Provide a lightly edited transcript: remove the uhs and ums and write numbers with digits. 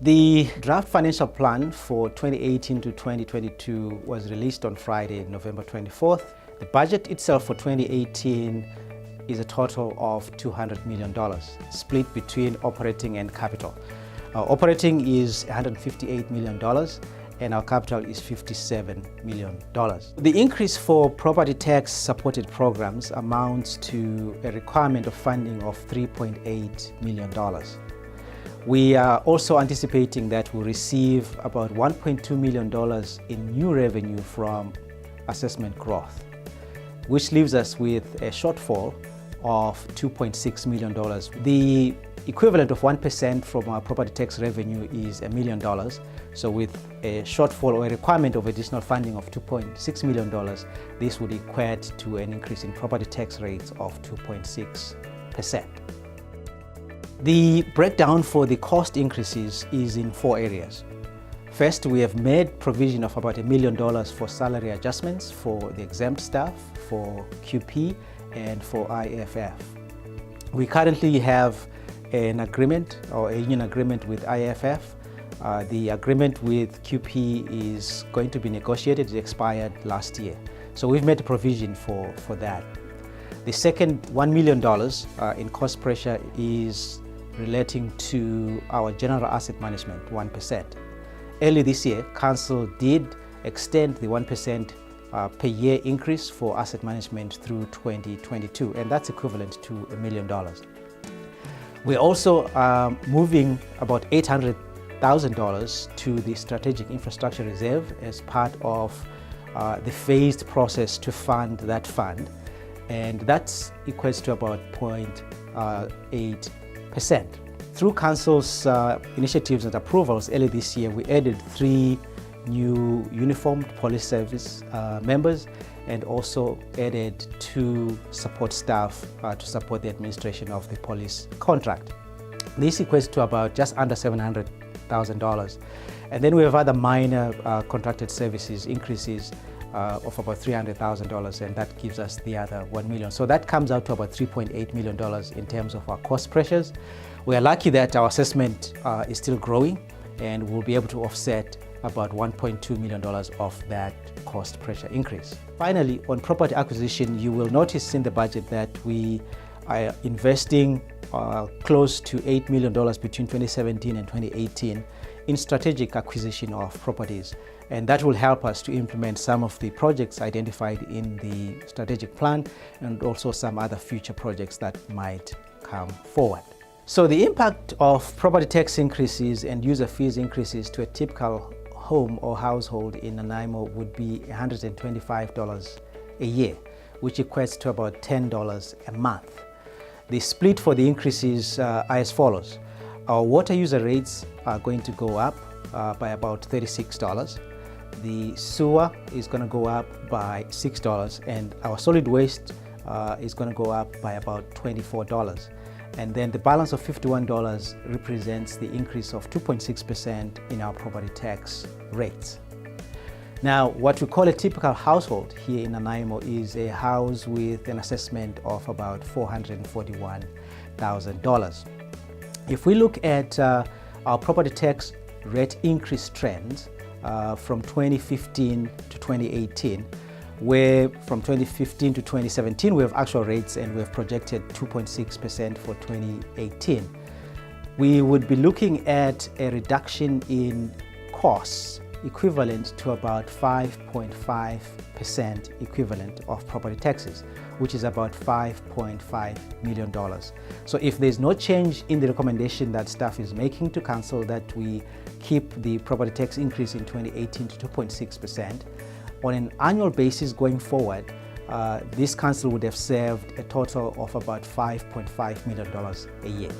The draft financial plan for 2018 to 2022 was released on Friday, November 24th. The budget itself for 2018 is a total of $200 million, split between operating and capital. Our operating is $158 million and our capital is $57 million. The increase for property tax supported programs amounts to a requirement of funding of $3.8 million. We are also anticipating that we'll receive about $1.2 million in new revenue from assessment growth, which leaves us with a shortfall of $2.6 million. The equivalent of 1% from our property tax revenue is $1 million. So with a shortfall or a requirement of additional funding of $2.6 million, this would equate to an increase in property tax rates of 2.6%. The breakdown for the cost increases is in 4 areas. First, we have made provision of about $1 million for salary adjustments for the exempt staff, for QP, and for IFF. We currently have an agreement or a union agreement with IFF. The agreement with QP is going to be negotiated. It expired last year. So we've made a provision for that. The second $1 million in cost pressure is relating to our general asset management, 1%. Early this year, Council did extend the 1% per year increase for asset management through 2022, and that's equivalent to $1 million. We're also moving about $800,000 to the Strategic Infrastructure Reserve as part of the phased process to fund that fund, and that equates to about 0.8%. Through Council's initiatives and approvals early this year, we added 3 new uniformed police service members and also added 2 support staff to support the administration of the police contract. This equates to about just under $700,000. And then we have other minor contracted services increases of about $300,000, and that gives us the other $1 million. So that comes out to about $3.8 million in terms of our cost pressures. We are lucky that our assessment is still growing, and we'll be able to offset about $1.2 million of that cost pressure increase. Finally, on property acquisition, you will notice in the budget that we are investing close to $8 million between 2017 and 2018 in strategic acquisition of properties. And that will help us to implement some of the projects identified in the strategic plan and also some other future projects that might come forward. So the impact of property tax increases and user fees increases to a typical home or household in Nanaimo would be $125 a year, which equates to about $10 a month. The split for the increases are as follows. Our water user rates are going to go up by about $36. The sewer is going to go up by $6, and our solid waste is going to go up by about $24. And then the balance of $51 represents the increase of 2.6% in our property tax rates. Now, what we call a typical household here in Nanaimo is a house with an assessment of about $441,000. If we look at our property tax rate increase trends from 2015 to 2018, where from 2015 to 2017 we have actual rates and we have projected 2.6% for 2018. We would be looking at a reduction in costs equivalent to about 5.5% equivalent of property taxes, which is about $5.5 million. So if there's no change in the recommendation that staff is making to Council that we keep the property tax increase in 2018 to 2.6%, on an annual basis going forward, this Council would have saved a total of about $5.5 million a year.